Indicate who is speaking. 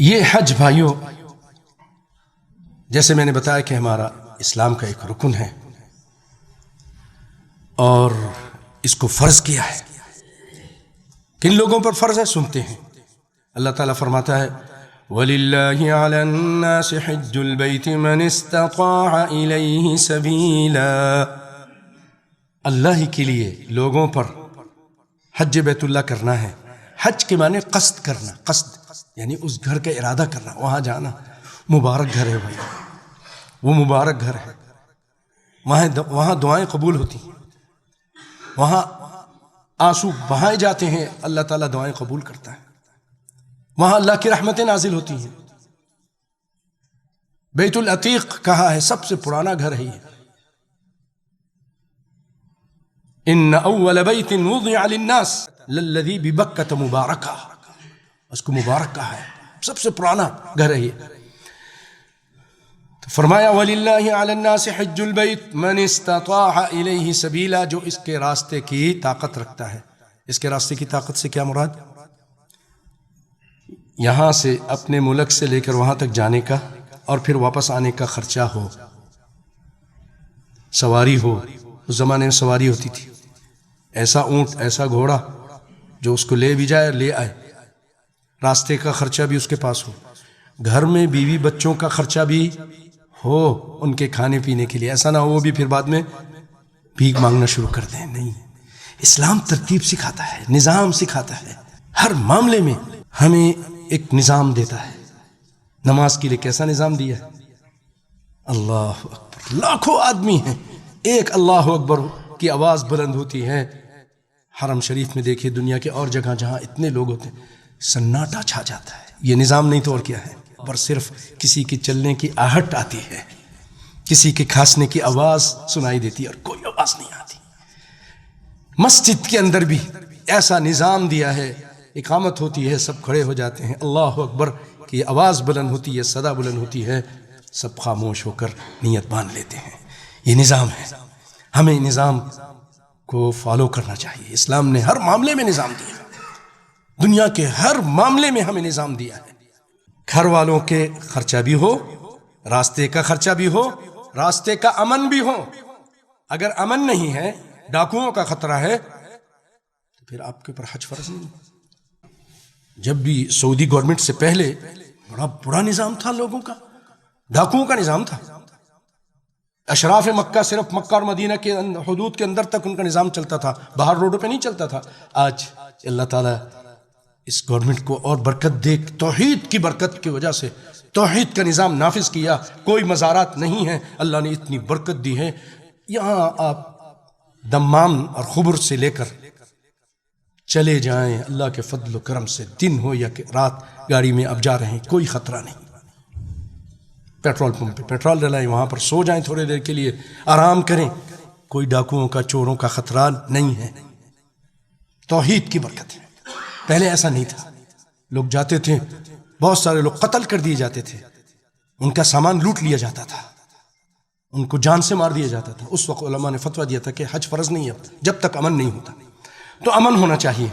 Speaker 1: یہ حج بھائیوں، جیسے میں نے بتایا کہ ہمارا اسلام کا ایک رکن ہے اور اس کو فرض کیا ہے۔ کن لوگوں پر فرض ہے سنتے ہیں۔ اللہ تعالیٰ فرماتا ہے وَلِلَّهِ عَلَى النَّاسِ حِجُّ الْبَيْتِ مَنِ اسْتَطَاعَ إِلَيْهِ سَبِيلًا، اللہ ہی کے لیے لوگوں پر حج بیت اللہ کرنا ہے۔ حج کے معنی قصد کرنا، قصد یعنی اس گھر کا ارادہ کرنا، وہاں جانا۔ مبارک گھر ہے بھائی، وہ مبارک گھر ہے، وہاں دعائیں قبول ہوتی ہیں، وہاں آنسو بہائے جاتے ہیں، اللہ تعالیٰ دعائیں قبول کرتا ہے، وہاں اللہ کی رحمتیں نازل ہوتی ہیں۔ بیت العتیق کہا ہے سب سے پرانا گھر ہے یہ۔ ان اول بیت وضع للناس للذی ببکۃ مبارکہ، اس کو مبارک کہا ہے، سب سے پرانا گھر ہے یہ۔ تو فرمایا وَلِلَّهِ عَلَى النَّاسِ حِجُّ الْبَيْتِ مَنِ اسْتَطَاعَ إِلَيْهِ سَبِيلًا، جو اس کے راستے کی طاقت رکھتا ہے۔ اس کے راستے کی طاقت سے کیا مراد؟ یہاں سے اپنے ملک سے لے کر وہاں تک جانے کا اور پھر واپس آنے کا خرچہ ہو، سواری ہو۔ اس زمانے میں سواری ہوتی تھی، ایسا اونٹ، ایسا گھوڑا جو اس کو لے بھی جائے اور لے آئے، راستے کا خرچہ بھی اس کے پاس ہو، گھر میں بیوی بچوں کا خرچہ بھی ہو ان کے کھانے پینے کے لیے، ایسا نہ ہو وہ بھی پھر بعد میں بھیک مانگنا شروع کر دیں۔ نہیں، اسلام ترتیب سکھاتا ہے، نظام سکھاتا ہے، ہر معاملے میں ہمیں ایک نظام دیتا ہے۔ نماز کے لیے کیسا نظام دیا ہے؟ اللہ اکبر، لاکھوں آدمی ہیں، ایک اللہ اکبر کی آواز بلند ہوتی ہے۔ حرم شریف میں دیکھیے، دنیا کے اور جگہ جہاں اتنے لوگ ہوتے ہیں سناٹا چھا جاتا ہے۔ یہ نظام نہیں تو اور کیا ہے؟ پر صرف کسی کی چلنے کی آہٹ آتی ہے، کسی کے کھانسنے کی آواز سنائی دیتی ہے اور کوئی آواز نہیں آتی۔ مسجد کے اندر بھی ایسا نظام دیا ہے، اقامت ہوتی ہے، سب کھڑے ہو جاتے ہیں، اللہ اکبر کی آواز بلند ہوتی ہے، صدا بلند ہوتی ہے، سب خاموش ہو کر نیت باندھ لیتے ہیں۔ یہ نظام ہے، ہمیں نظام کو فالو کرنا چاہیے۔ اسلام نے ہر معاملے میں نظام دیا، دنیا کے ہر معاملے میں ہمیں نظام دیا ہے۔ گھر والوں کے خرچہ بھی ہو، راستے کا خرچہ بھی ہو، راستے کا امن بھی ہو۔ اگر امن نہیں ہے، ڈاکوؤں کا خطرہ ہے، تو پھر آپ کے اوپر حج فرض نہیں۔ جب بھی سعودی گورنمنٹ سے پہلے بڑا برا نظام تھا لوگوں کا، ڈاکوؤں کا نظام تھا۔ اشراف مکہ صرف مکہ اور مدینہ کے حدود کے اندر تک ان کا نظام چلتا تھا، باہر روڈوں پہ نہیں چلتا تھا۔ آج اللہ تعالیٰ اس گورنمنٹ کو اور برکت دے، توحید کی برکت کی وجہ سے توحید کا نظام نافذ کیا، کوئی مزارات نہیں ہیں، اللہ نے اتنی برکت دی ہے۔ یہاں آپ دمام اور خبر سے لے کر چلے جائیں، اللہ کے فضل و کرم سے دن ہو یا کہ رات گاڑی میں اب جا رہے ہیں، کوئی خطرہ نہیں۔ پیٹرول پمپ پہ پیٹرول ڈلائیں، وہاں پر سو جائیں تھوڑے دیر کے لیے، آرام کریں، کوئی ڈاکوؤں کا، چوروں کا خطرہ نہیں ہے۔ توحید کی برکت ہے۔ پہلے ایسا نہیں تھا، لوگ جاتے تھے، بہت سارے لوگ قتل کر دیے جاتے تھے، ان کا سامان لوٹ لیا جاتا تھا، ان کو جان سے مار دیا جاتا تھا۔ اس وقت علماء نے فتویٰ دیا تھا کہ حج فرض نہیں ہے جب تک امن نہیں ہوتا۔ تو امن ہونا چاہیے۔